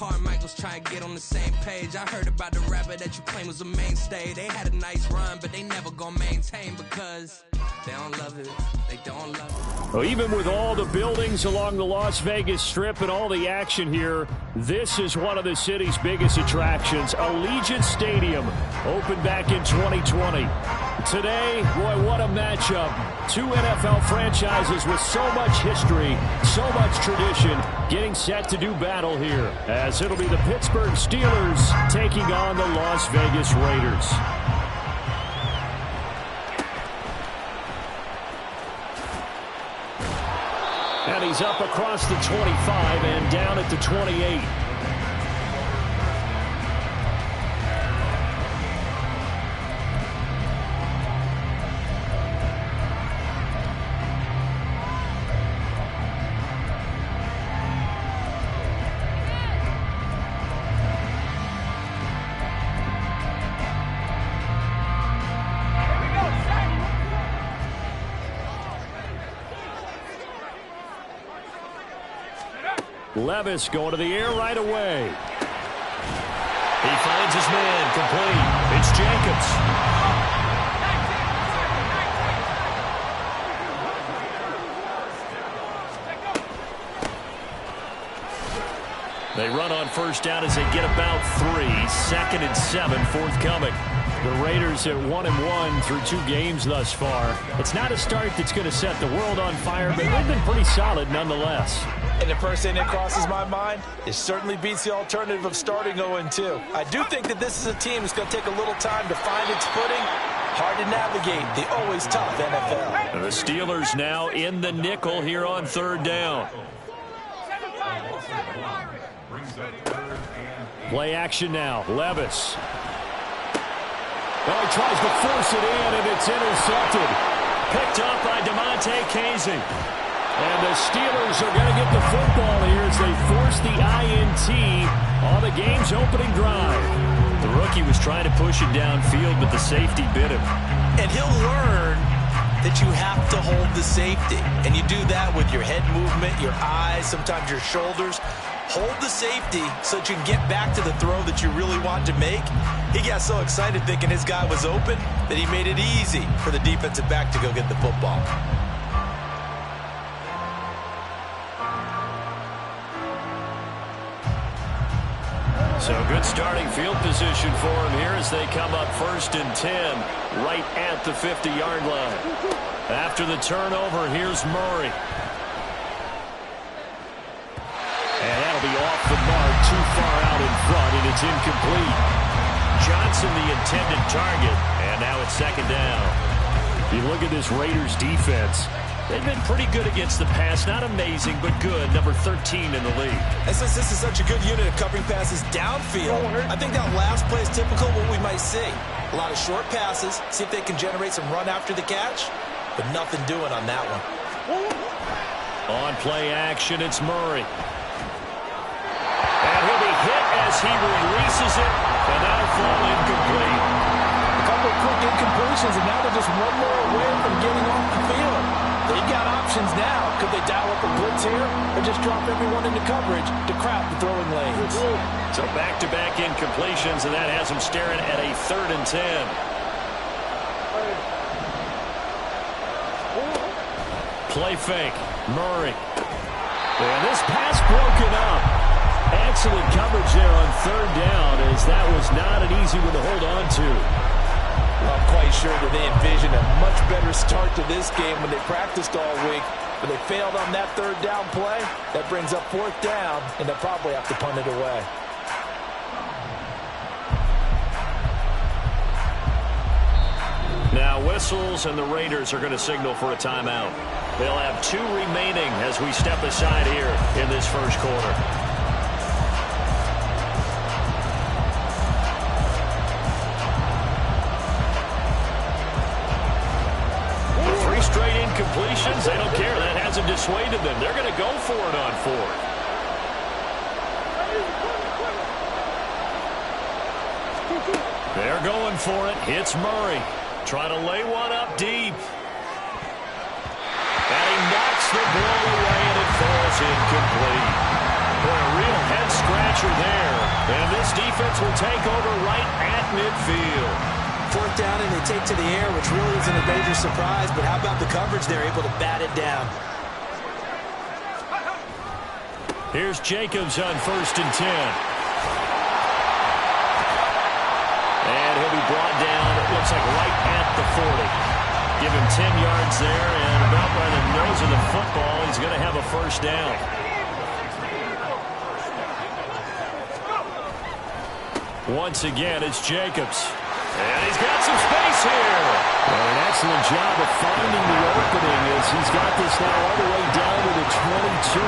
Carmichael's trying to get on the same page. I heard about the rapper that you claim was a mainstay. They had a nice run, but they never gonna maintain because they don't love it. They don't love it. Well, even with all the buildings along the Las Vegas Strip and all the action here, this is one of the city's biggest attractions. Allegiant Stadium opened back in 2020. Today, boy, what a matchup. Two NFL franchises with so much history, so much tradition, getting set to do battle here, as it'll be the Pittsburgh Steelers taking on the Las Vegas Raiders. And he's up across the 25 and down at the 28. Levis going to the air right away. He finds his man, complete. It's Jacobs. They run on first down as they get about 3. 2nd and 7 forthcoming. The Raiders at 1-1 through 2 games thus far. It's not a start that's going to set the world on fire, but they've been pretty solid nonetheless. And the first thing that crosses my mind, it certainly beats the alternative of starting 0-2. I do think that this is a team that's going to take a little time to find its footing. Hard to navigate the always tough NFL. The Steelers now in the nickel here on 3rd down. Play action now. Levis. Oh, he tries to force it in, and it's intercepted. Picked up by DeMonte Casey. And the Steelers are going to get the football here as they force the INT on the game's opening drive. The rookie was trying to push it downfield, but the safety bit him. And he'll learn that you have to hold the safety. And you do that with your head movement, your eyes, sometimes your shoulders. Hold the safety so that you can get back to the throw that you really want to make. He got so excited thinking his guy was open that he made it easy for the defensive back to go get the football. So good starting field position for him here as they come up 1st and 10 right at the 50-yard line. After the turnover, here's Murray. And that'll be off the mark, too far out in front, and it's incomplete. Johnson the intended target, and now it's 2nd down. You look at this Raiders defense. They've been pretty good against the pass. Not amazing, but good. Number 13 in the league. And since this is such a good unit of covering passes downfield, I think that last play is typical of what we might see. A lot of short passes, see if they can generate some run after the catch, but nothing doing on that one. On play action, it's Murray. And he'll be hit as he releases it, and that'll fall incomplete. A couple of quick incompletions, and now they're just one more away from getting off the field. They've got options now. Could they dial up a blitz here or just drop everyone into coverage to crowd the throwing lanes? So back-to-back incompletions, and that has them staring at a 3rd and 10. Play fake. Murray. And this pass broken up. Excellent coverage there on 3rd down, as that was not an easy one to hold on to. I'm quite sure that they envisioned a much better start to this game when they practiced all week. But they failed on that 3rd down play. That brings up 4th down, and they'll probably have to punt it away. Now whistles, and the Raiders are going to signal for a timeout. They'll have 2 remaining as we step aside here in this 1st quarter. Straight incompletions, they don't care. That hasn't dissuaded them. They're going to go for it on 4th. They're going for it. Hits Murray. Trying to lay one up deep. And he knocks the ball away, and it falls incomplete. Boy, a real head-scratcher there. this defense will take over right at midfield. Fourth down, and they take to the air, which really isn't a major surprise, but how about the coverage? They're able to bat it down. Here's Jacobs on 1st and 10. And he'll be brought down, it looks like right at the 40. Give him 10 yards there, and about by the nose of the football, he's going to have a first down. Once again, it's Jacobs. And he's got some space here. Well, an excellent job of finding the opening as he's got this now all the way down to the 22.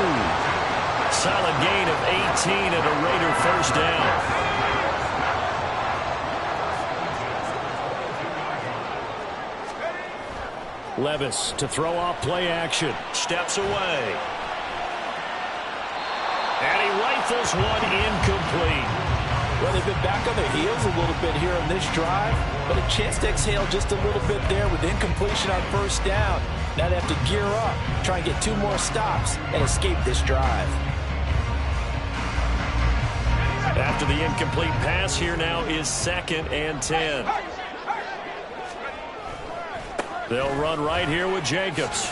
Solid gain of 18 and a Raider first down. Levis to throw off play action. Steps away. And he rifles one incomplete. Well, they've been back on their heels a little bit here on this drive, but a chance to exhale just a little bit there with incompletion on first down. Now they have to gear up, try and get 2 more stops, and escape this drive. After the incomplete pass, here now is 2nd and 10. They'll run right here with Jacobs.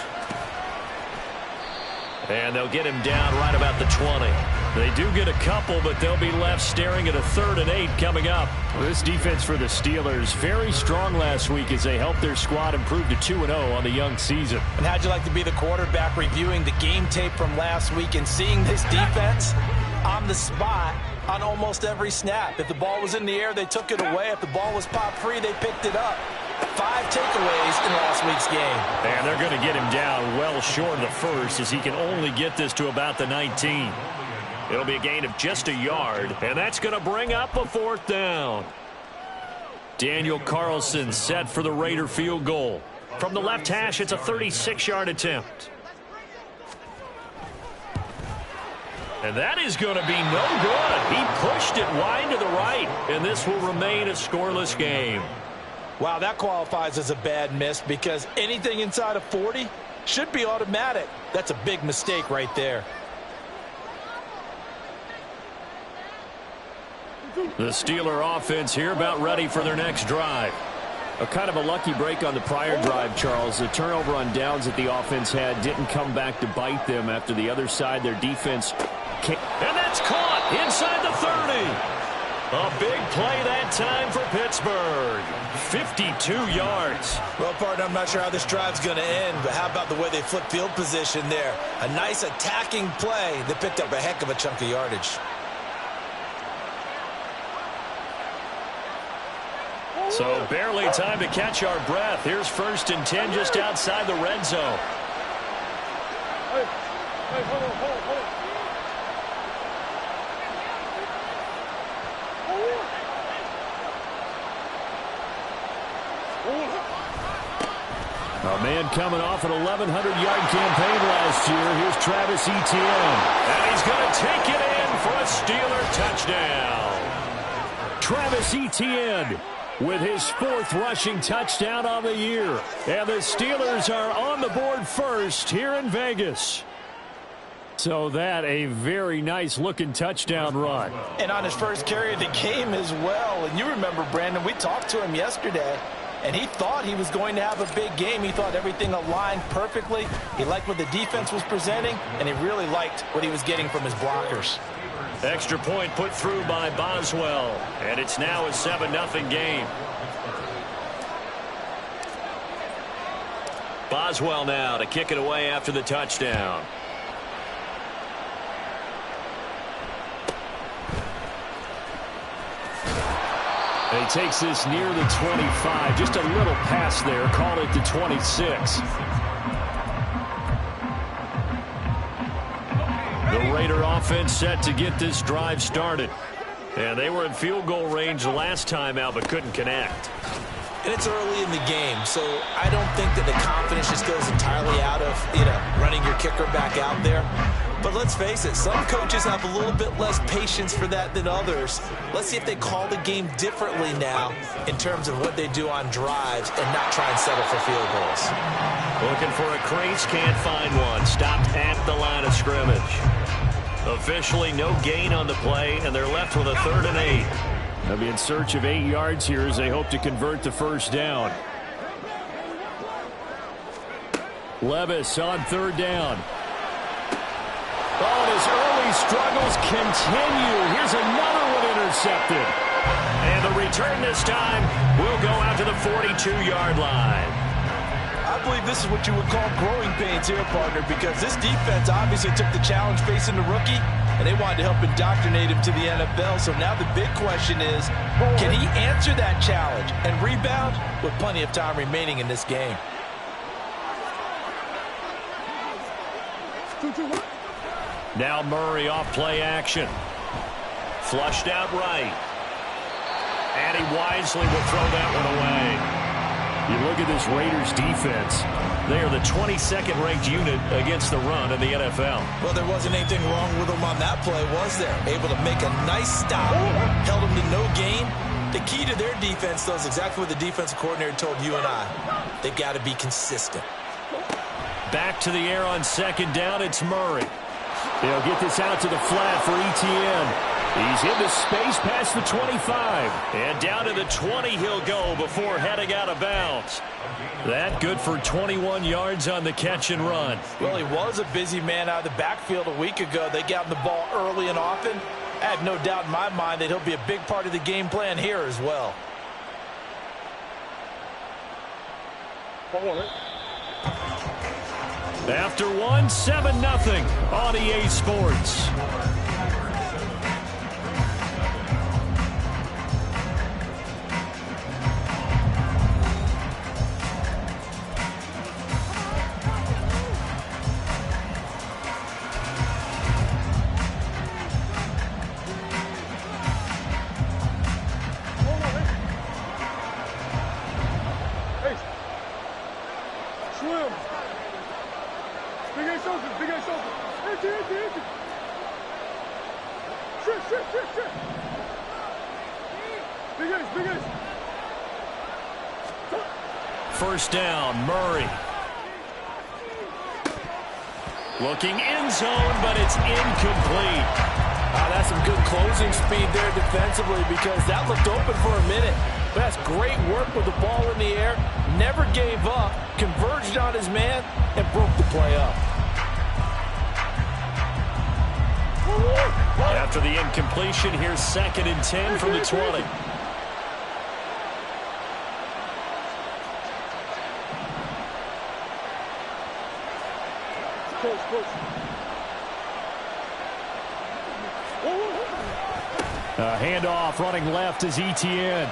And they'll get him down right about the 20. They do get a couple, but they'll be left staring at a 3rd and 8 coming up. This defense for the Steelers, very strong last week as they helped their squad improve to 2-0 on the young season. And how'd you like to be the quarterback reviewing the game tape from last week and seeing this defense on the spot on almost every snap? If the ball was in the air, they took it away. If the ball was popped free, they picked it up. 5 takeaways in last week's game. And they're going to get him down well short of the first as he can only get this to about the 19. It'll be a gain of just a yard, and that's going to bring up a 4th down. Daniel Carlson set for the Raider field goal. From the left hash, it's a 36-yard attempt. And that is going to be no good. He pushed it wide to the right, and this will remain a scoreless game. Wow, that qualifies as a bad miss because anything inside of 40 should be automatic. That's a big mistake right there. The Steeler offense here about ready for their next drive. A kind of a lucky break on the prior drive, Charles. The turnover on downs that the offense had didn't come back to bite them after the other side. Their defense came. And that's caught inside the 30. A big play that time for Pittsburgh. 52 yards. Well, partner, I'm not sure how this drive's going to end, but how about the way they flip field position there? A nice attacking play that picked up a heck of a chunk of yardage. So barely time to catch our breath. Here's 1st and 10 just outside the red zone. A man coming off an 1,100-yard campaign last year. Here's Travis Etienne. And he's going to take it in for a Steeler touchdown. Travis Etienne with his 4th rushing touchdown on the year. And the Steelers are on the board first here in Vegas. So that a very nice-looking touchdown run. And on his first carry of the game as well. And you remember, Brandon, we talked to him yesterday, and he thought he was going to have a big game. He thought everything aligned perfectly. He liked what the defense was presenting, and he really liked what he was getting from his blockers. Extra point put through by Boswell, and it's now a 7-0 game. Boswell now to kick it away after the touchdown. And he takes this near the 25. Just a little pass there. Called it the 26. The Raider offense set to get this drive started. And they were in field goal range the last time out, but couldn't connect. And it's early in the game, so I don't think that the confidence just goes entirely out of, running your kicker back out there. But let's face it, some coaches have a little bit less patience for that than others. Let's see if they call the game differently now in terms of what they do on drives and not try and settle for field goals. Looking for a crease, can't find one. Stopped at the line of scrimmage. Officially no gain on the play, and they're left with a 3rd and 8. They'll be in search of 8 yards here as they hope to convert the first down. Levis on 3rd down. Oh, and his early struggles continue. Here's another one intercepted. And the return this time will go out to the 42-yard line. I believe this is what you would call growing pains here, partner, because this defense obviously took the challenge facing the rookie, and they wanted to help indoctrinate him to the NFL. So now the big question is, can he answer that challenge and rebound with plenty of time remaining in this game? Now Murray off play action. Flushed out right. And he wisely will throw that one away. You look at this Raiders defense. They are the 22nd ranked unit against the run in the NFL. Well, there wasn't anything wrong with them on that play, was there? Able to make a nice stop, held them to no gain. The key to their defense, though, is exactly what the defensive coordinator told you and I. They've got to be consistent. Back to the air on 2nd down, it's Murray. They'll get this out to the flat for Etienne. He's into space past the 25. And down to the 20 he'll go before heading out of bounds. That good for 21 yards on the catch and run. Well, he was a busy man out of the backfield a week ago. They got him the ball early and often. I have no doubt in my mind that he'll be a big part of the game plan here as well. After one, 7-0 on EA Sports. First down, Murray. Looking end zone, but it's incomplete. That's some good closing speed there defensively because that looked open for a minute. But that's great work with the ball in the air. Never gave up, converged on his man, and broke the play up. After the incompletion, here's 2nd and 10 from the 20. Handoff running left is Etienne.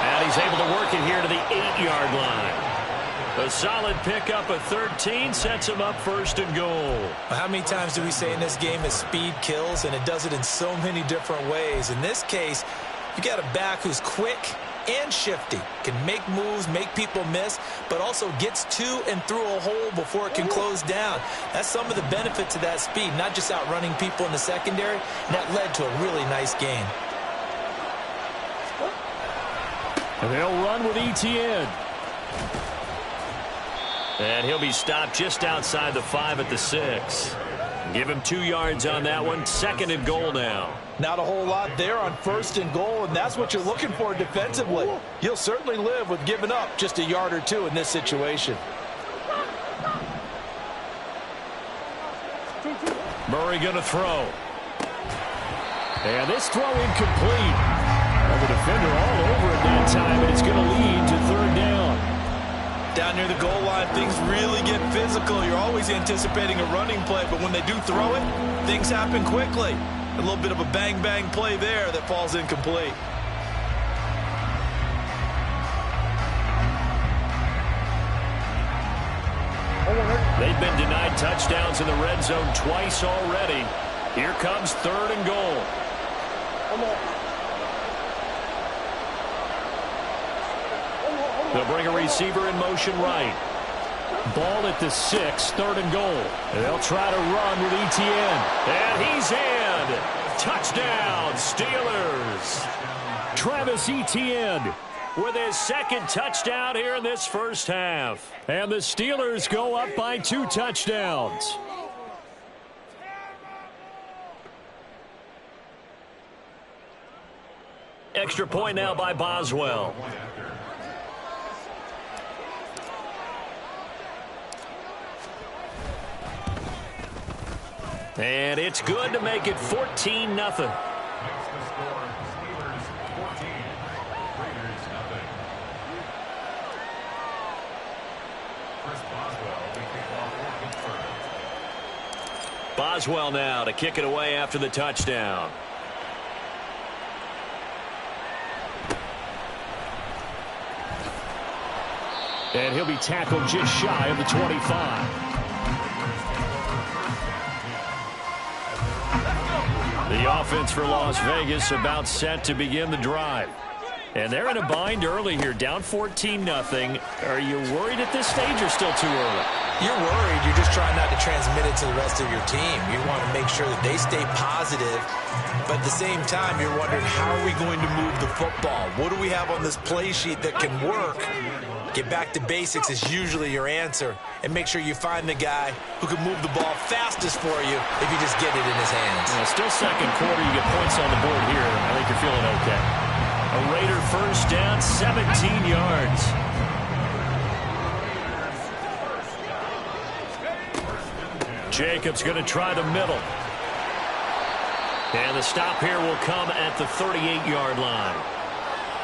And he's able to work it here to the 8-yard line. A solid pickup of 13 sets him up 1st and goal. How many times do we say in this game that speed kills, and it does it in so many different ways? In this case, you got a back who's quick and shifty, can make moves, make people miss, but also gets to and through a hole before it can close down. That's some of the benefits of that speed, not just outrunning people in the secondary, and that led to a really nice gain. And they'll run with Etienne. And he'll be stopped just outside the 5 at the 6. Give him 2 yards on that one. 2nd and goal now. Not a whole lot there on 1st and goal, and that's what you're looking for defensively. You'll certainly live with giving up just a yard or two in this situation. Murray going to throw. And this throw incomplete. Well, the defender all over it that time, and it's going to lead to 3rd down. Down near the goal line, things really get physical. You're always anticipating a running play, but when they do throw it, things happen quickly. A little bit of a bang-bang play there that falls incomplete. They've been denied touchdowns in the red zone twice already. Here comes 3rd and goal. They'll bring a receiver in motion right. Ball at the 6, 3rd and goal. They'll try to run with Etienne. And he's in. Touchdown, Steelers. Travis Etienne with his 2nd touchdown here in this first half. And the Steelers go up by 2 touchdowns. Extra point now by Boswell. And it's good to make it 14-0. Boswell now to kick it away after the touchdown. And he'll be tackled just shy of the 25. The offense for Las Vegas about set to begin the drive. And they're in a bind early here, down 14-0. Are you worried at this stage or still too early? You're worried. You're just trying not to transmit it to the rest of your team. You want to make sure that they stay positive. But at the same time, you're wondering, how are we going to move the football? What do we have on this play sheet that can work? Get back to basics is usually your answer. And make sure you find the guy who can move the ball fastest for you if you just get it in his hands. Yeah, still second quarter. You get points on the board here. I think you're feeling okay. A Raider first down, 17 yards. Jacobs going to try the middle. And the stop here will come at the 38-yard line.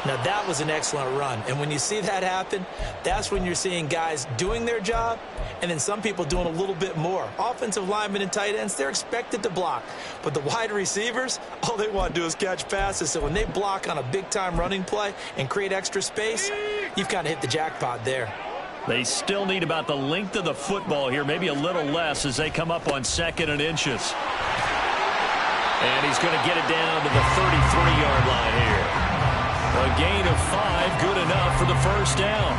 Now, that was an excellent run. And when you see that happen, that's when you're seeing guys doing their job and then some people doing a little bit more. Offensive linemen and tight ends, they're expected to block. But the wide receivers, all they want to do is catch passes. So when they block on a big-time running play and create extra space, you've kind of hit the jackpot there. They still need about the length of the football here, maybe a little less as they come up on 2nd and inches. And he's going to get it down to the 33-yard line here. A gain of 5, good enough for the first down.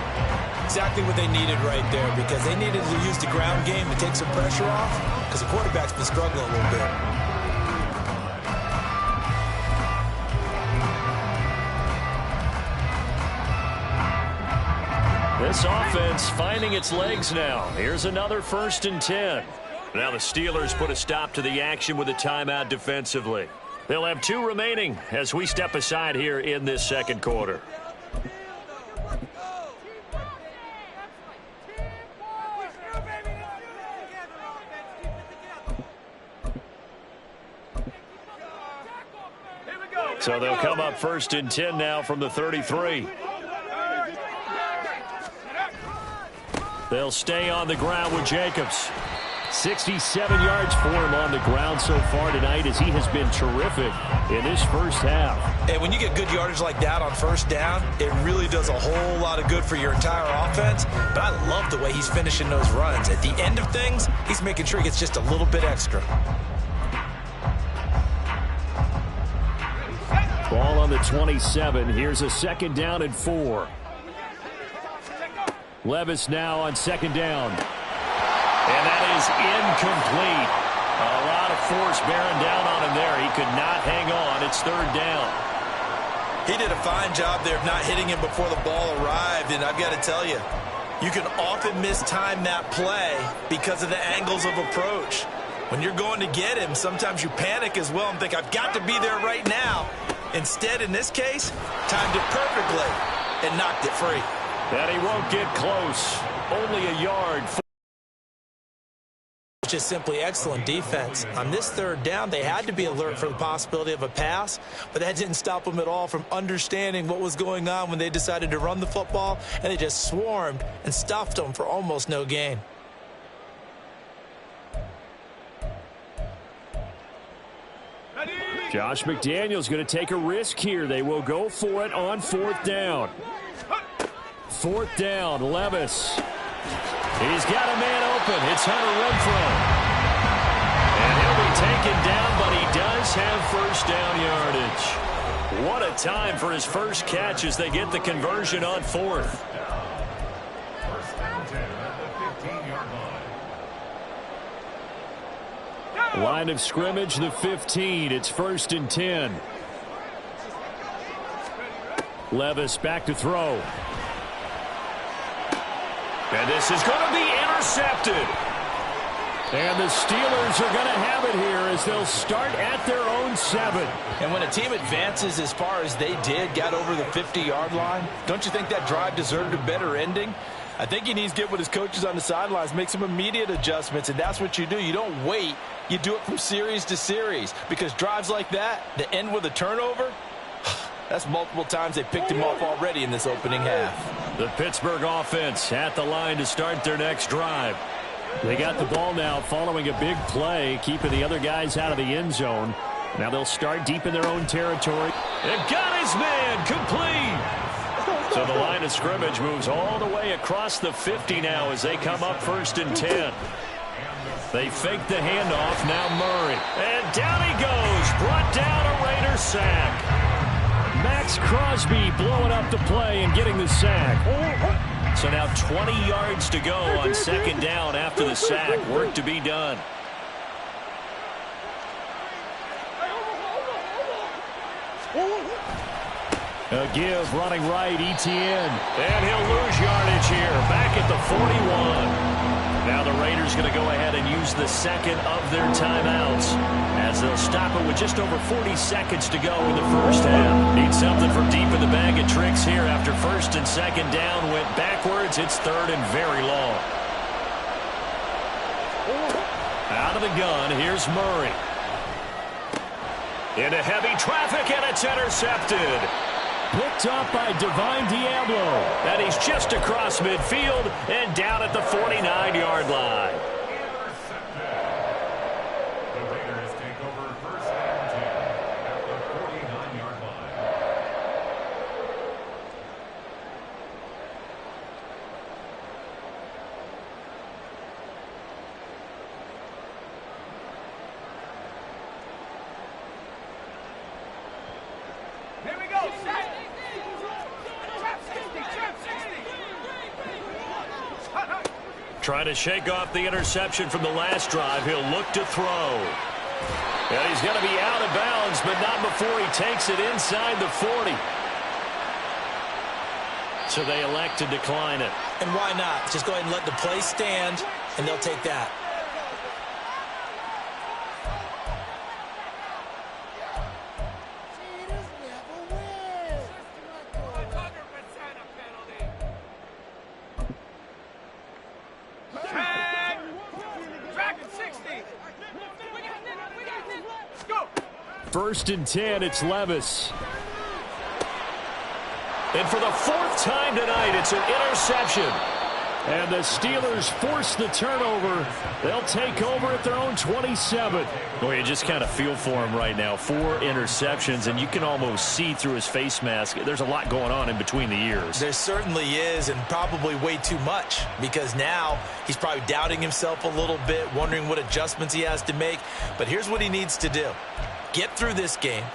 Exactly what they needed right there, because they needed to use the ground game to take some pressure off, because the quarterback's been struggling a little bit. This offense finding its legs now. Here's another 1st and 10. Now the Steelers put a stop to the action with a timeout defensively. They'll have 2 remaining as we step aside here in this second quarter. So they'll come up 1st and 10 now from the 33. They'll stay on the ground with Jacobs. 67 yards for him on the ground so far tonight as he has been terrific in this first half. And when you get good yardage like that on first down, it really does a whole lot of good for your entire offense. But I love the way he's finishing those runs. At the end of things, he's making sure he gets just a little bit extra. Ball on the 27. Here's a 2nd down and 4. Levis now on 2nd down. And that is incomplete. A lot of force bearing down on him there. He could not hang on. It's 3rd down. He did a fine job there of not hitting him before the ball arrived. And I've got to tell you, you can often mistime that play because of the angles of approach. When you're going to get him, sometimes you panic as well and think, I've got to be there right now. Instead, in this case, timed it perfectly and knocked it free. And he won't get close. Only a yard. Just simply excellent defense. On this 3rd down, they had to be alert for the possibility of a pass, but that didn't stop them at all from understanding what was going on when they decided to run the football, and they just swarmed and stuffed them for almost no gain. Josh McDaniels going to take a risk here. They will go for it on 4th down. 4th down, Levis. He's got a man open. It's Hunter Renfrow. And he'll be taken down, but he does have first down yardage. What a time for his first catch as they get the conversion on 4th. Line of scrimmage, the 15. It's 1st and 10. Levis back to throw. And this is going to be intercepted. And the Steelers are going to have it here as they'll start at their own 7. And when a team advances as far as they did, got over the 50-yard line, don't you think that drive deserved a better ending? I think he needs to get with his coaches on the sidelines, make some immediate adjustments, and that's what you do. You don't wait. You do it from series to series, because drives like that end with a turnover, that's multiple times they picked him off already in this opening half. The Pittsburgh offense at the line to start their next drive. They got the ball now following a big play, keeping the other guys out of the end zone. Now they'll start deep in their own territory. And got his man complete. So the line of scrimmage moves all the way across the 50 now as they come up 1st and 10. They fake the handoff. Now Murray. And down he goes. Brought down a Raider sack. Max Crosby blowing up the play and getting the sack. So now 20 yards to go on 2nd down after the sack. Work to be done. A give running right, Etienne. And he'll lose yardage here. Back at the 41. Now the Raiders going to go ahead and use the 2nd of their timeouts as they'll stop it with just over 40 seconds to go in the 1st half. Need something from deep in the bag of tricks here after 1st and 2nd down went backwards. It's 3rd and very long. Out of the gun, here's Murray. Into heavy traffic, and it's intercepted. Picked up by Divine Diablo. And he's just across midfield and down at the 49-yard line. The Raiders take over 1st and 10 at the 49-yard line. Here we go, set. Trying to shake off the interception from the last drive. He'll look to throw. And he's going to be out of bounds, but not before he takes it inside the 40. So they elect to decline it. And why not? Just go ahead and let the play stand, and they'll take that. First and 10, it's Levis. And for the 4th time tonight, it's an interception. And the Steelers force the turnover. They'll take over at their own 27. Boy, you just kind of feel for him right now. 4 interceptions, and you can almost see through his face mask. There's a lot going on in between the ears. There certainly is, and probably way too much, because now he's probably doubting himself a little bit, wondering what adjustments he has to make. But here's what he needs to do. Get through this game,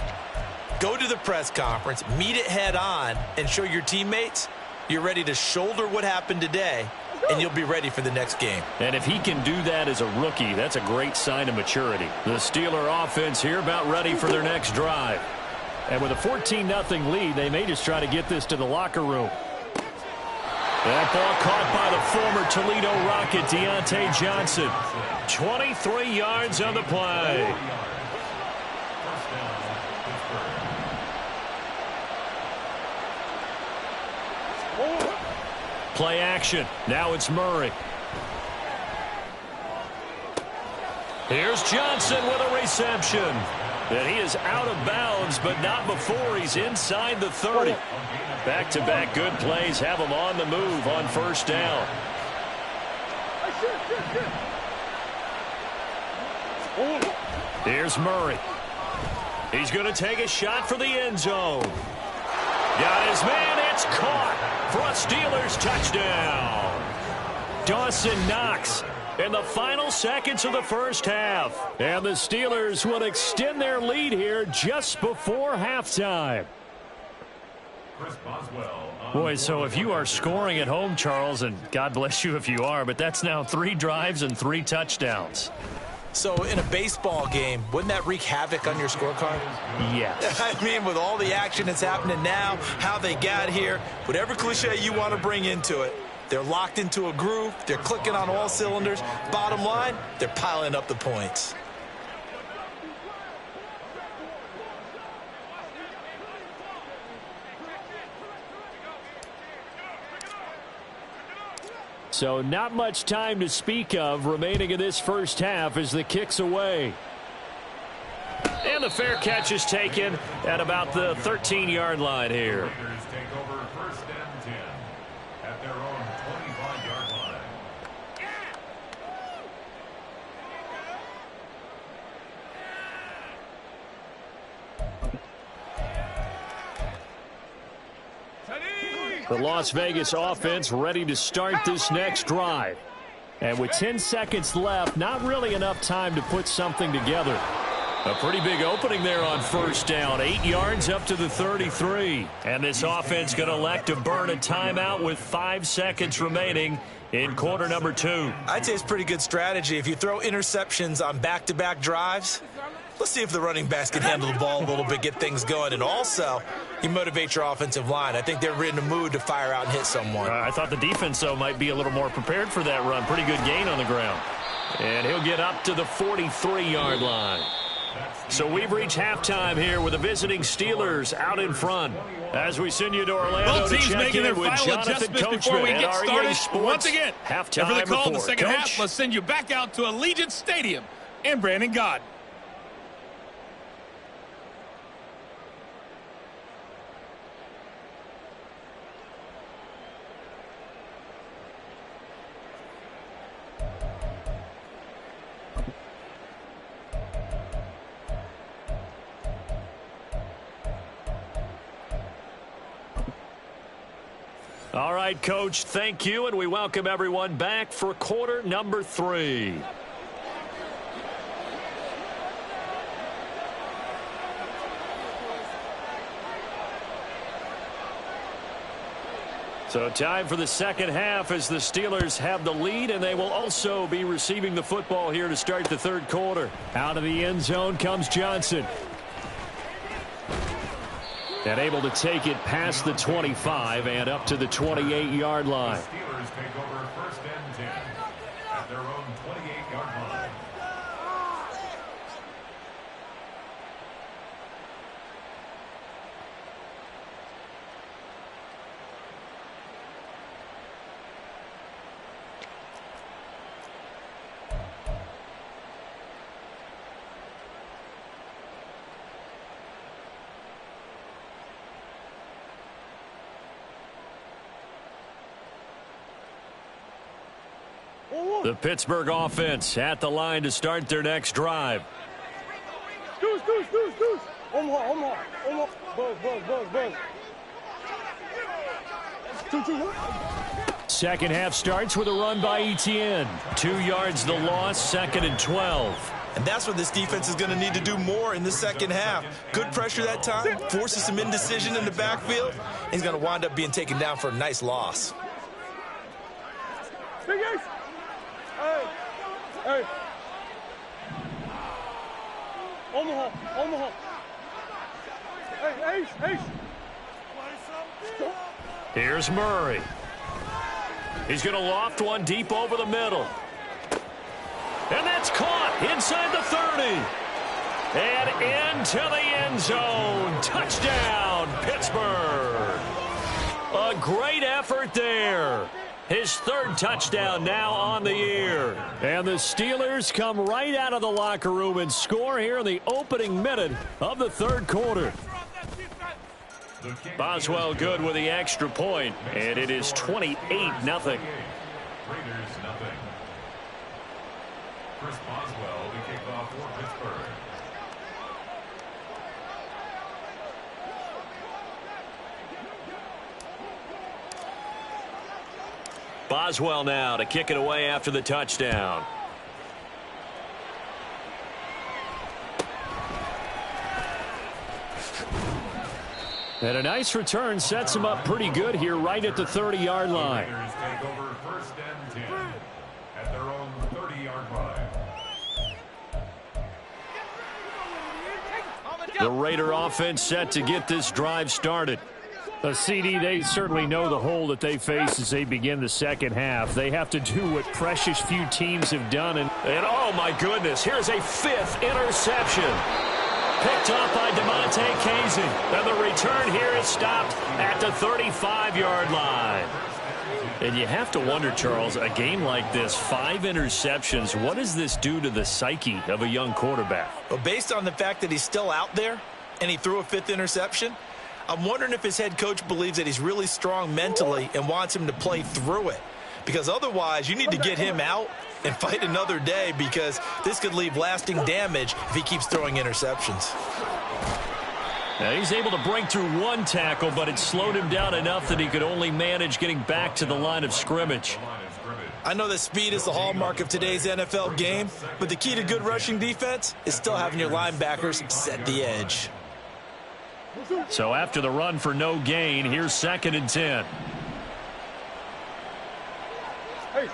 go to the press conference, meet it head on, and show your teammates you're ready to shoulder what happened today, and you'll be ready for the next game. And if he can do that as a rookie, that's a great sign of maturity. The Steeler offense here about ready for their next drive. And with a 14-0 lead, they may just try to get this to the locker room. That ball caught by the former Toledo Rocket, Deontay Johnson. 23 yards on the play. Play action. Now it's Murray. Here's Johnson with a reception. And he is out of bounds, but not before he's inside the 30. Back-to-back good plays have him on the move on 1st down. Here's Murray. He's going to take a shot for the end zone. Got his man. It's caught for a Steelers touchdown. Dawson Knox in the final seconds of the 1st half. And the Steelers will extend their lead here just before halftime. Boy, so if you are scoring at home, Charles, and God bless you if you are, but that's now 3 drives and 3 touchdowns. So in a baseball game, wouldn't that wreak havoc on your scorecard? Yes. I mean, with all the action that's happening now, how they got here, whatever cliche you want to bring into it, They're locked into a groove. They're clicking on all cylinders. Bottom line, they're piling up the points. So not much time to speak of remaining in this first half as the kick's away. And the fair catch is taken at about the 13-yard line here. Raiders take over 1st and 10 at their own 25-yard line. The Las Vegas offense ready to start this next drive. And with 10 seconds left, not really enough time to put something together. A pretty big opening there on 1st down. 8 yards up to the 33. And this offense going to elect to burn a timeout with 5 seconds remaining in quarter number 2. I'd say it's pretty good strategy. If you throw interceptions on back-to-back drives, let's see if the running backs can handle the ball a little bit, get things going. And also, you motivate your offensive line. I think they're in the mood to fire out and hit someone. I thought the defense, though, might be a little more prepared for that run. Pretty good gain on the ground. And he'll get up to the 43-yard line. So we've reached halftime here with the visiting Steelers out in front. As we send you to Orlando Both to teams check making their in with final Jonathan adjustments Coachman before we at get REA started. Sports. Once again, Halftime after the call in the second Coach? half, let's send you back out to Allegiant Stadium and Brandon God. All right, Coach, thank you, and we welcome everyone back for quarter number 3. So time for the second half as the Steelers have the lead, and they will also be receiving the football here to start the third quarter. Out of the end zone comes Johnson. And able to take it past the 25 and up to the 28-yard line. Steelers take over 1st and 10 at their own 28-yard line. The Pittsburgh offense at the line to start their next drive. Second half starts with a run by Etienne. 2 yards the loss, 2nd and 12. And that's what this defense is going to need to do more in the second half. Good pressure that time, forces some indecision in the backfield. And he's going to wind up being taken down for a nice loss. Hey. Omaha. Hey, Ace. Here's Murray. He's going to loft one deep over the middle. And that's caught inside the 30. And into the end zone. Touchdown, Pittsburgh. A great effort there. His 3rd touchdown now on the year. And the Steelers come right out of the locker room and score here in the opening minute of the third quarter. Boswell good with the extra point, and it is 28-0. Raiders nothing. Chris Boswell to kick off for Pittsburgh. Boswell now to kick it away after the touchdown. And a nice return sets him up pretty good here right at the 30-yard line. Raiders take over 1st and 10 at their own 30-yard line. The Raider offense set to get this drive started. CD, they certainly know the hole that they face as they begin the second half. They have to do what precious few teams have done. And oh, my goodness, here's a 5th interception. Picked off by DeMonte Casey. And the return here is stopped at the 35-yard line. And you have to wonder, Charles, a game like this, 5 interceptions, what does this do to the psyche of a young quarterback? Well, based on the fact that he's still out there and he threw a 5th interception, I'm wondering if his head coach believes that he's really strong mentally and wants him to play through it. Because otherwise, you need to get him out and fight another day, because this could leave lasting damage if he keeps throwing interceptions. Now he's able to break through 1 tackle, but it slowed him down enough that he could only manage getting back to the line of scrimmage. I know that speed is the hallmark of today's NFL game, but the key to good rushing defense is still having your linebackers set the edge. So after the run for no gain, here's 2nd and 10. Hey.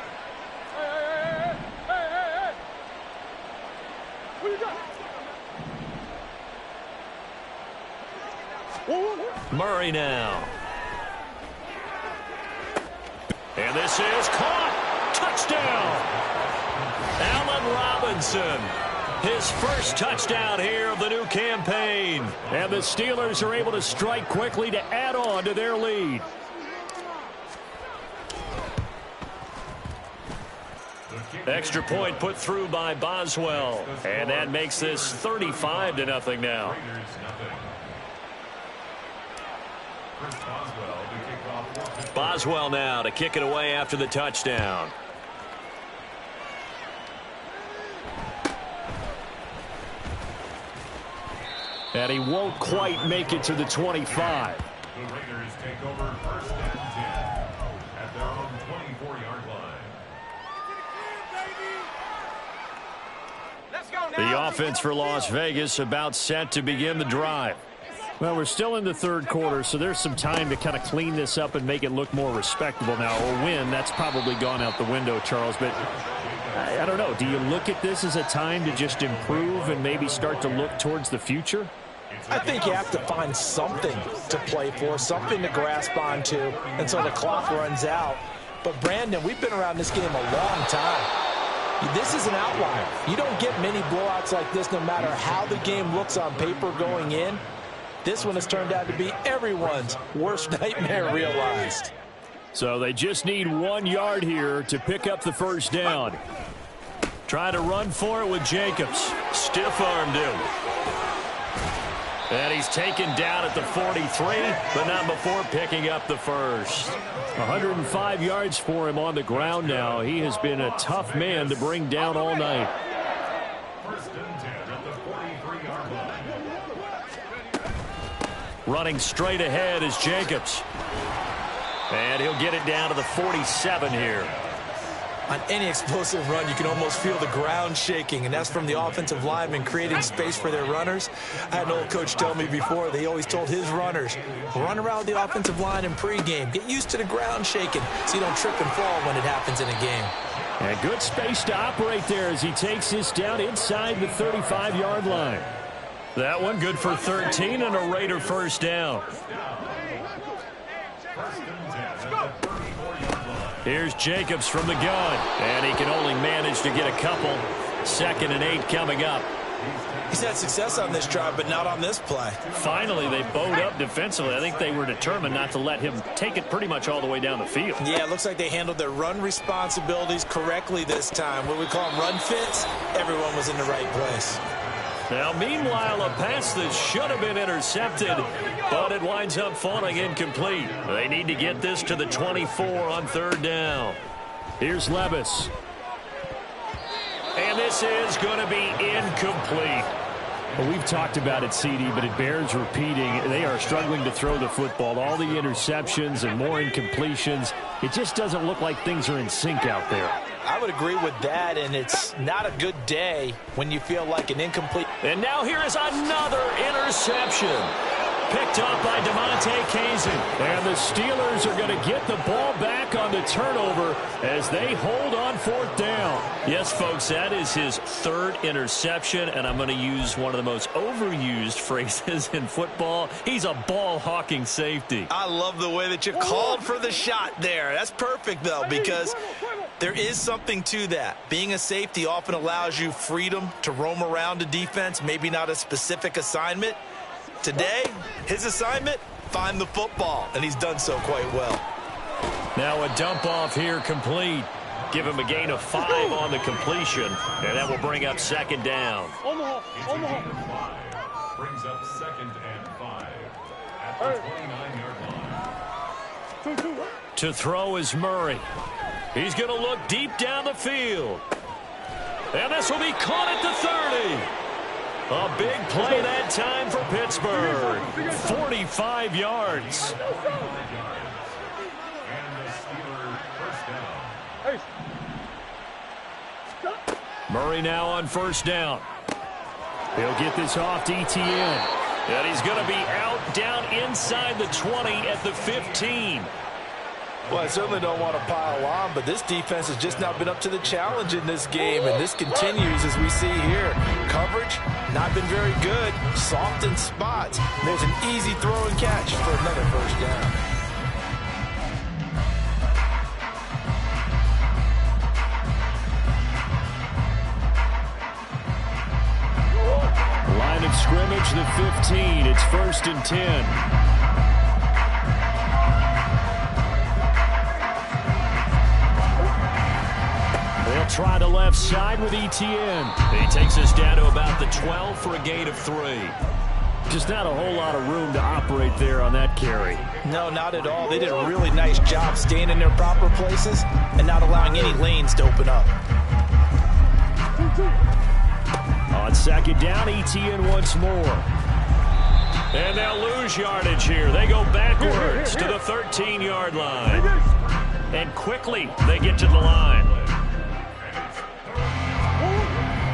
What you got? Murray now. And this is caught. Touchdown. Allen Robinson. His first touchdown here of the new campaign. And the Steelers are able to strike quickly to add on to their lead. Extra point put through by Boswell. And that makes this 35-0 now. Boswell now to kick it away after the touchdown. And he won't quite make it to the 25. The Raiders take over 1st and 10 at their own 24-yard line. The offense for Las Vegas about set to begin the drive. Well, we're still in the 3rd quarter, so there's some time to kind of clean this up and make it look more respectable now. Or win, that's probably gone out the window, Charles. But I don't know. Do you look at this as a time to just improve and maybe start to look towards the future? I think you have to find something to play for, something to grasp onto until the clock runs out. But, Brandon, we've been around this game a long time. This is an outlier. You don't get many blowouts like this no matter how the game looks on paper going in. This one has turned out to be everyone's worst nightmare realized. So they just need 1 yard here to pick up the first down. Try to run for it with Jacobs. Stiff-armed him. And he's taken down at the 43, but not before picking up the first. 105 yards for him on the ground now. He has been a tough man to bring down all night. 1st and 10 at the 43-yard line. Running straight ahead is Jacobs. And he'll get it down to the 47 here. On any explosive run, you can almost feel the ground shaking, and that's from the offensive linemen creating space for their runners. I had an old coach tell me before, they always told his runners, run around the offensive line in pregame. Get used to the ground shaking so you don't trip and fall when it happens in a game. And good space to operate there as he takes this down inside the 35-yard line. That one good for 13 and a Raider first down. Here's Jacobs from the gun, and he can only manage to get a couple. 2nd and 8 coming up. He's had success on this drive, but not on this play. Finally, they bowed up defensively. I think they were determined not to let him take it pretty much all the way down the field. Yeah, it looks like they handled their run responsibilities correctly this time. What we call them run fits, everyone was in the right place. Now, meanwhile, a pass that should have been intercepted, but it winds up falling incomplete. They need to get this to the 24 on 3rd down. Here's Levis. And this is going to be incomplete. Well, we've talked about it, CD, but it bears repeating. They are struggling to throw the football. All the interceptions and more incompletions. It just doesn't look like things are in sync out there. I would agree with that, and it's not a good day when you feel like an incomplete. And now here is another interception. picked off by DeMonte Kazin. And the Steelers are going to get the ball back on the turnover as they hold on 4th down. Yes, folks, that is his 3rd interception, and I'm going to use one of the most overused phrases in football. He's a ball-hawking safety. I love the way that you called for the shot there. That's perfect, though, because there is something to that. Being a safety often allows you freedom to roam around a defense, maybe not a specific assignment. Today, his assignment, find the football, and he's done so quite well. Now a dump off here complete. Give him a gain of 5 on the completion, and that will bring up 2nd down. Brings up 2nd and 5 at the 29-yard line. To throw is Murray. He's going to look deep down the field. And this will be caught at the 30. A big play that time for Pittsburgh. 45 yards. And the Steelers first down. Murray now on 1st down. He'll get this off to ETN. And he's going to be out down inside the 20 at the 15. Well, I certainly don't want to pile on, but this defense has just not been up to the challenge in this game, and this continues as we see here. Coverage, not been very good, soft in spots. There's an easy throw and catch for another 1st down. Line of scrimmage, the 15. It's 1st and 10. They'll try the left side with ETN. He takes us down to about the 12 for a gain of 3. Just not a whole lot of room to operate there on that carry. No, not at all. They did a really nice job staying in their proper places and not allowing any lanes to open up. On 2nd down, ETN once more. And they'll lose yardage here. They go backwards to the 13-yard line. And quickly they get to the line.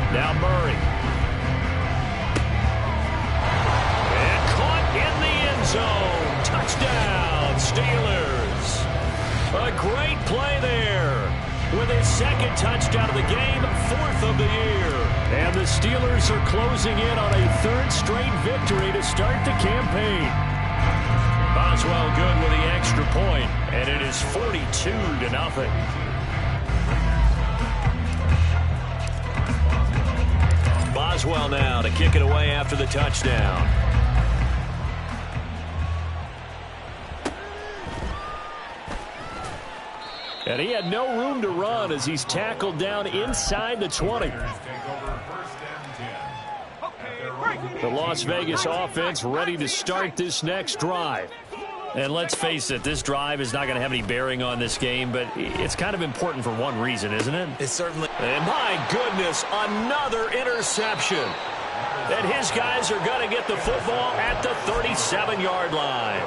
Now Murray. And caught in the end zone. Touchdown, Steelers. A great play there. With his 2nd touchdown of the game, 4th of the year. And the Steelers are closing in on a 3rd straight victory to start the campaign. Boswell good with the extra point, and it is 42-0. Boswell now to kick it away after the touchdown. And he had no room to run as he's tackled down inside the 20. The Las Vegas offense ready to start this next drive. And let's face it, this drive is not going to have any bearing on this game, but it's kind of important for one reason, isn't it? It certainly. And my goodness, another interception. And his guys are going to get the football at the 37-yard line.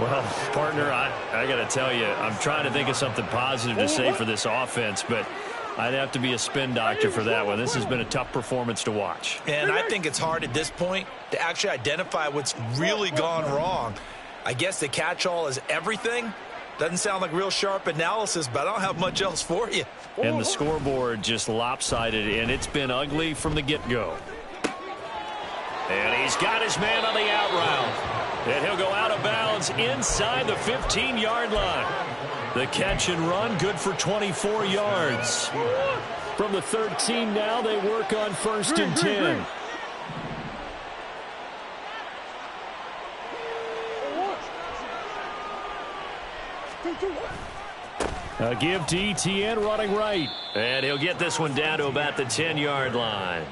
Well, partner, I got to tell you, I'm trying to think of something positive to say for this offense, but I'd have to be a spin doctor for that one. This has been a tough performance to watch. And I think it's hard at this point to actually identify what's really gone wrong. I guess the catch-all is everything. Doesn't sound like real sharp analysis, but I don't have much else for you. And the scoreboard just lopsided, and it's been ugly from the get-go. And he's got his man on the out route. And he'll go out of bounds inside the 15-yard line. The catch and run good for 24 yards. From the 13 now, they work on 1st and 10. A give to ETN running right. And he'll get this one down to about the 10-yard line.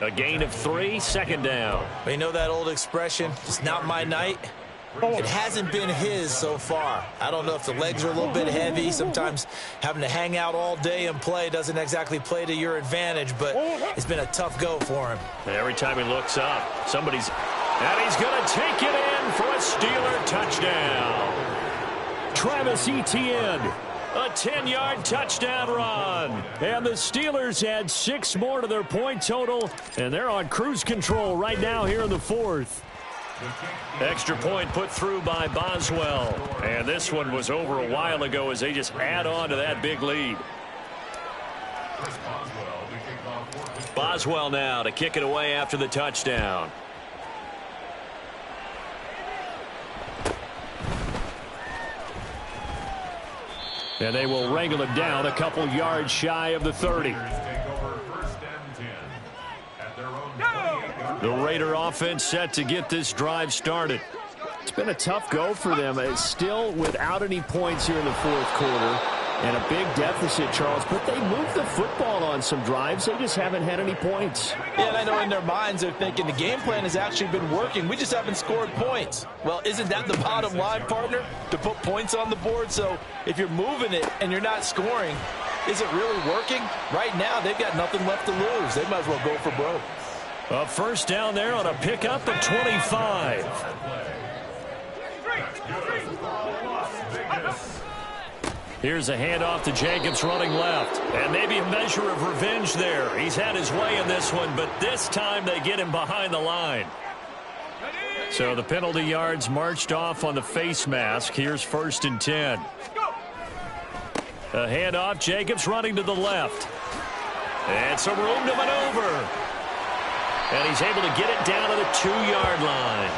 A gain of 3, 2nd down. You know that old expression, it's not my night? It hasn't been his so far. I don't know if the legs are a little bit heavy. Sometimes having to hang out all day and play doesn't exactly play to your advantage, but it's been a tough go for him. And every time he looks up, somebody's... And he's going to take it in for a Steeler touchdown. Travis Etienne. A 10-yard touchdown run. And the Steelers add 6 more to their point total, and they're on cruise control right now here in the 4th. Extra point put through by Boswell. And this one was over a while ago as they just add on to that big lead. Boswell now to kick it away after the touchdown. And they will wrangle it down a couple yards shy of the 30. The Raider offense set to get this drive started. It's been a tough go for them. It's still without any points here in the fourth quarter. And a big deficit, Charles. But they moved the football on some drives. They just haven't had any points. Yeah, and I know in their minds they're thinking the game plan has actually been working. We just haven't scored points. Well, isn't that the bottom line, partner? To put points on the board? So if you're moving it and you're not scoring, is it really working? Right now, they've got nothing left to lose. They might as well go for broke. A first down there on a pickup at 25. Here's a handoff to Jacobs running left. And maybe a measure of revenge there. He's had his way in this one, but this time they get him behind the line. So the penalty yards marched off on the face mask. Here's 1st and 10. A handoff, Jacobs running to the left. And some room to maneuver. And he's able to get it down to the 2-yard line.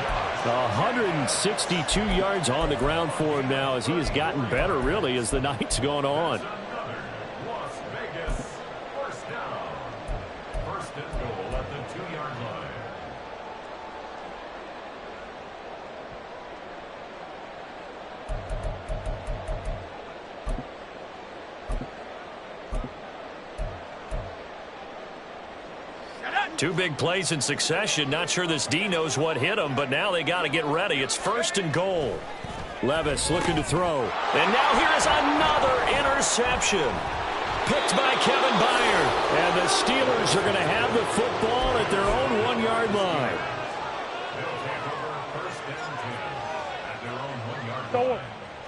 162 yards on the ground for him now as he has gotten better, really, as the night's gone on. Las Vegas, first down. First and goal at the 2-yard line. Two big plays in succession. Not sure this D knows what hit him, but now they got to get ready. It's 1st and goal. Levis looking to throw. And now here's another interception. Picked by Kevin Byard. And the Steelers are going to have the football at their own 1-yard line.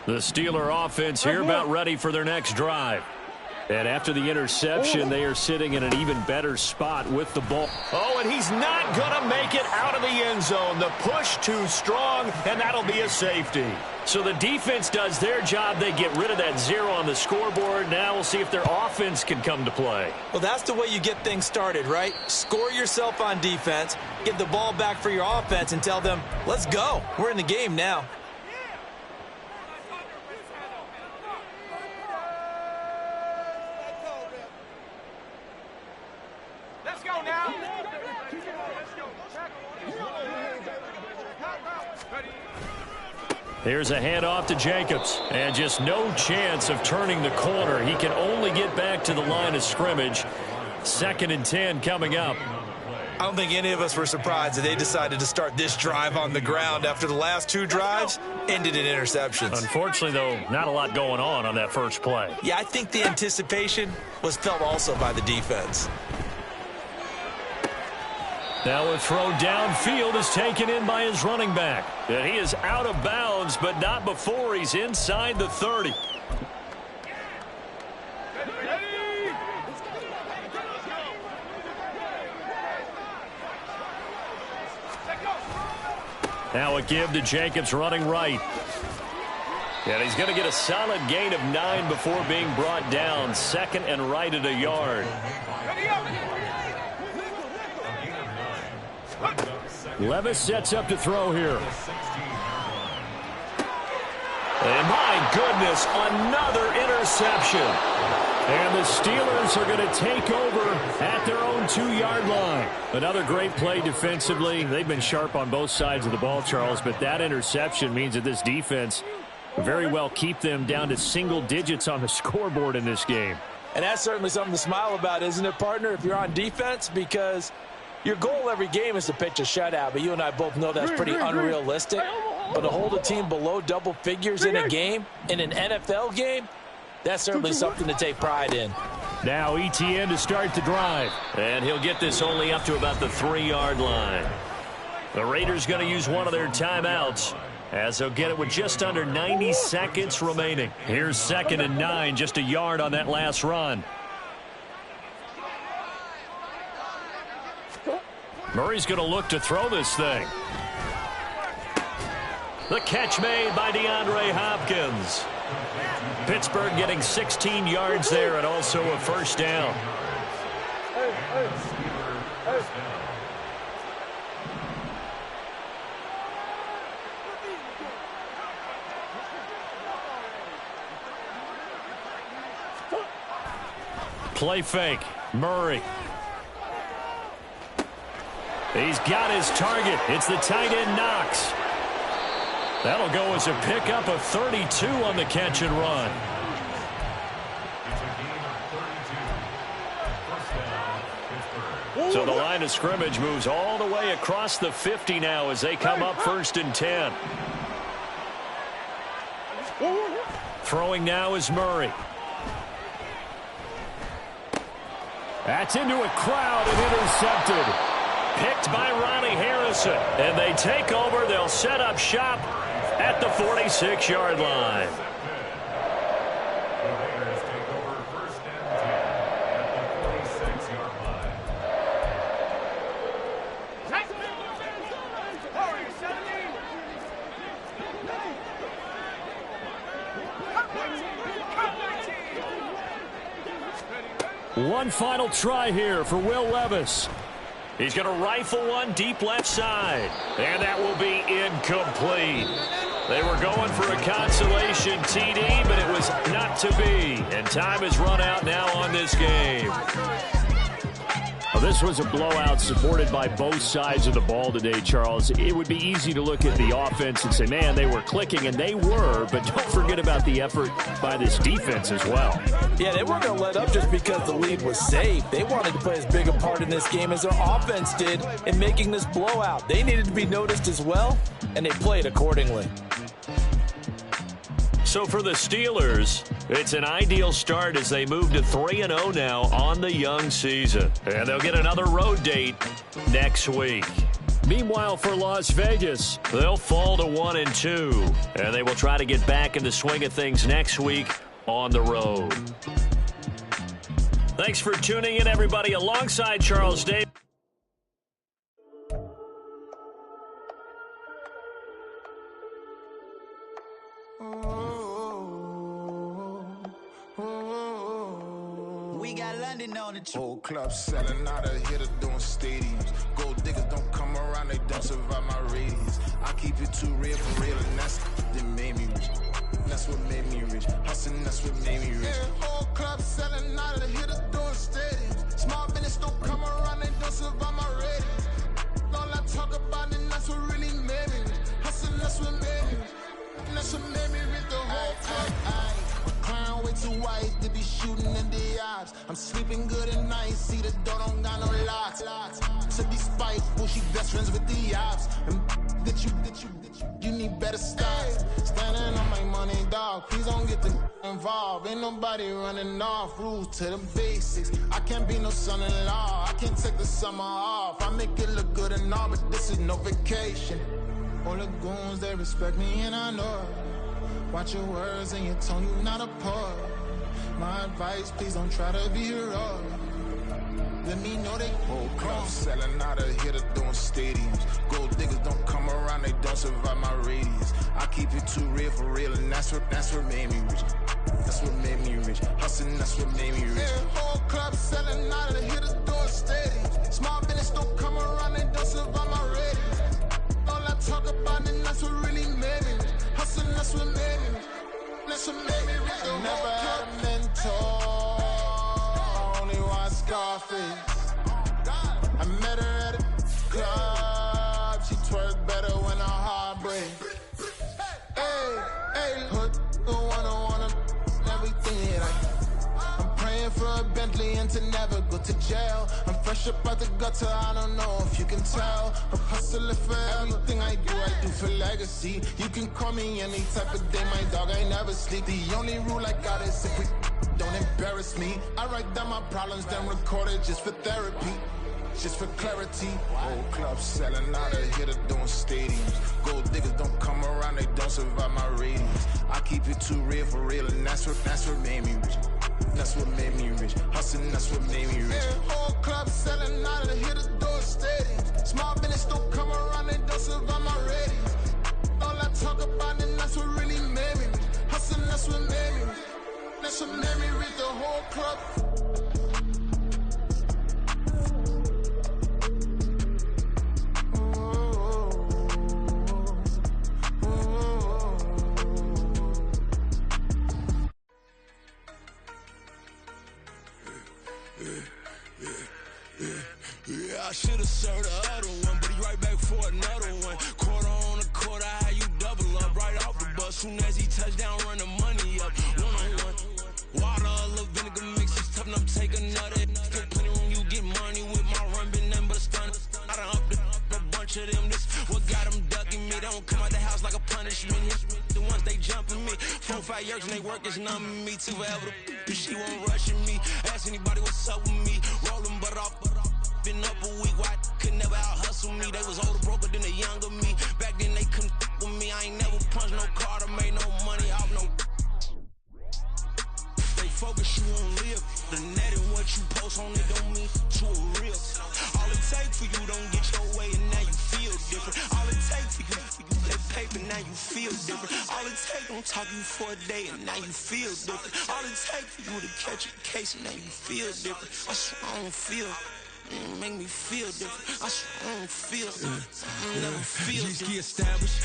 The Steeler offense here about ready for their next drive. And after the interception, they are sitting in an even better spot with the ball. Oh, and he's not going to make it out of the end zone. The push too strong, and that'll be a safety. So the defense does their job. They get rid of that 0 on the scoreboard. Now we'll see if their offense can come to play. Well, that's the way you get things started, right? Score yourself on defense, get the ball back for your offense, and tell them, let's go. We're in the game now. Here's a handoff to Jacobs. And just no chance of turning the corner. He can only get back to the line of scrimmage. 2nd and 10 coming up. I don't think any of us were surprised that they decided to start this drive on the ground after the last 2 drives ended in interceptions. Unfortunately, though, not a lot going on that first play. Yeah, I think the anticipation was felt also by the defense. Now a throw downfield is taken in by his running back. And he is out of bounds, but not before he's inside the 30. Now a give to Jacobs running right. And he's going to get a solid gain of 9 before being brought down. 2nd and right at a yard. Levis sets up to throw here. And my goodness, another interception. And the Steelers are going to take over at their own 2-yard line. Another great play defensively. They've been sharp on both sides of the ball, Charles, but that interception means that this defense very well keep them down to single digits on the scoreboard in this game. And that's certainly something to smile about, isn't it, partner, if you're on defense? Because your goal every game is to pitch a shutout, but you and I both know that's pretty unrealistic. But to hold a team below double figures in a game, in an NFL game, that's certainly something to take pride in. Now ETN to start the drive. And he'll get this only up to about the 3-yard line. The Raiders going to use one of their timeouts as they'll get it with just under 90 seconds remaining. Here's 2nd and 9, just a yard on that last run. Murray's going to look to throw this thing. The catch made by DeAndre Hopkins. Pittsburgh getting 16 yards there and also a first down. Play fake. Murray. He's got his target. It's the tight end Knox. That'll go as a pickup of 32 on the catch and run. So the line of scrimmage moves all the way across the 50 now as they come up 1st and 10. Throwing now is Murray. That's into a crowd and intercepted. Picked by Ronnie Harrison. And they take over. They'll set up shop at the 46-yard line. One final try here for Will Levis. He's going to rifle one deep left side. And that will be incomplete. They were going for a consolation TD, but it was not to be. And time has run out now on this game. Well, this was a blowout supported by both sides of the ball today, Charles. It would be easy to look at the offense and say, man, they were clicking, and they were, but don't forget about the effort by this defense as well. Yeah, they weren't going to let up just because the lead was safe. They wanted to play as big a part in this game as their offense did in making this blowout. They needed to be noticed as well, and they played accordingly. So for the Steelers, it's an ideal start as they move to 3-0 now on the young season. And they'll get another road date next week. Meanwhile, for Las Vegas, they'll fall to 1-2. And they will try to get back in the swing of things next week on the road. Thanks for tuning in, everybody, alongside Charles Davis. We got London on the trip. Whole club selling out of hitter doing stadiums. Gold diggers don't come around, they don't survive my radius. I keep it too real for real, and that's that made me rich. That's what made me rich. Hustling, that's what made me rich. Yeah, whole club selling out of hitter doing stadiums. Small business don't come around, they don't survive my radius. All I talk about, and that's what really made me rich. Hustling, that's what made me rich. That's what made me rich. The whole club. Clown way too white to be shooting in the eyes. I'm sleeping good at night, see the door don't got no locks. To be spiteful, she best friends with the ops. And you need better styles. Standing on my money, dog, please don't get involved. Ain't nobody running off, rules to the basics. I can't be no son-in-law, I can't take the summer off. I make it look good and all, but this is no vacation. All the goons, they respect me and I know it. Watch your words and your tone, you not a part. My advice, please don't try to be heroic. Let me know they whole club selling out of hitter doing stadiums. Gold diggers don't come around, they don't survive my radius. I keep it too real for real, and that's what made me rich. That's what made me rich. Hustling, that's what made me rich. Yeah, whole club selling out of hitter doing stadiums. Small business don't come around, they don't survive my radius. All I talk about, and that's what really made me rich. Hustling, that's what made me rich. That's what made me rich. I never had a mentor. I only watch Scarface. I met her at a club. She twerk better when her heart breaks. Hey, put the wanna everything that I'm praying for a Bentley and to never go to jail. I'm fresh up out the gutter, I don't know if you can tell. I'm hustling for everything I do for legacy. You can call me any type of day, my dog, I never sleep. The only rule I got is if we don't embarrass me. I write down my problems, then record it just for therapy. Just for clarity. Whole club selling out of hitter doing stadiums. Gold diggers don't come around, they don't survive my radius. I keep it too real for real, and that's what made me rich. That's what made me rich. Hustling, that's what made me rich. Yeah, whole club selling out of hitter doing stadiums. Small business don't come around, they don't survive my radius. All I talk don't come out the house like a punishment. The ones they jumping me. 4 or 5 years and they work is numbing me. Too forever. She won't rushing me. Ask anybody what's up with me. Rolling butt off. Been up a week, why could never out hustle me? They was older, broker than the younger me. Back then they couldn't with me. I ain't never punched no card or made no money off no. They focus, you won't live. The net and what you post on it don't mean to a real. All it takes for you don't get your way and now you feel different. All it takes for you that paper, now you feel different. All it takes don't talk you for a day and now you feel different. All it takes for you to catch a case and now you feel different. I swear I don't feel. Make me feel different. I swear I don't feel. I never feel different. G-ski established.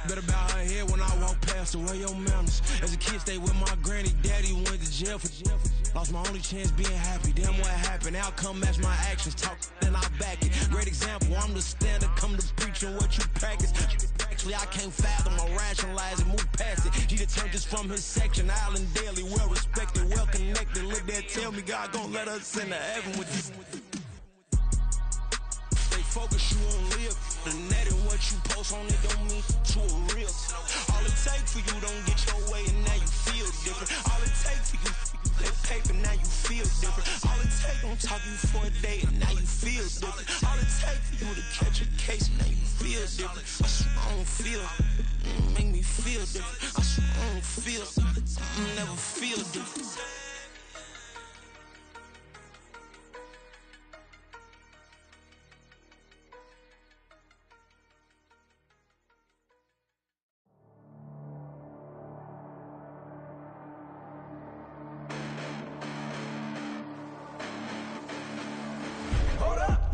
Better bow her head when I walk past her. Where your manners? As a kid, stayed with my granny. Daddy went to jail for jail. Lost my only chance being happy. Damn, what happened? Outcome match my actions. Talk, then I back it. Great example. I'm the standard. Come to preach on what you practice. Actually, I can't fathom or rationalize and move past it. G turned this from his section. Island daily, well respected, well connected. Look there, tell me God gon' let us into heaven with you. Focus, you won't live. The net and what you post on it don't mean to a real. All it takes for you don't get your way and now you feel different. All it takes for you that paper, now you feel different. All it takes don't talk you for a day and now you feel different. All it takes for you to catch a case and now you feel different. I swear I don't feel. Make me feel different. I swear I don't feel. I never feel different.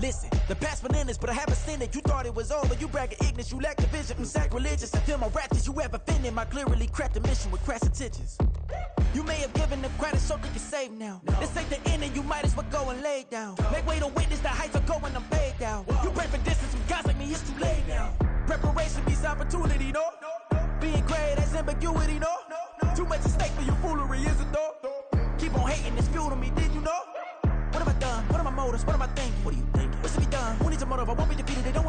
Listen, the past bananas, but I haven't seen it. You thought it was over, you bragging ignorance, you lack the vision from sacrilegious. I feel my raptors, you ever offended my clearly crafted mission with crass intentions. You may have given them credit so they can save now. This ain't the end and you might as well go and lay down. Make way to witness the heights are going, I'm paid down. You pray for distance from guys like me, it's too late now. Preparation means opportunity, no? Being great has ambiguity, no? Too much at stake for your foolery, is it though? Keep on hating, it's fuel to me, did you know? What have I done? What are my motives? What am I thinking? What do you think? What's to be done? Who needs a motive? I won't be defeated, they don't want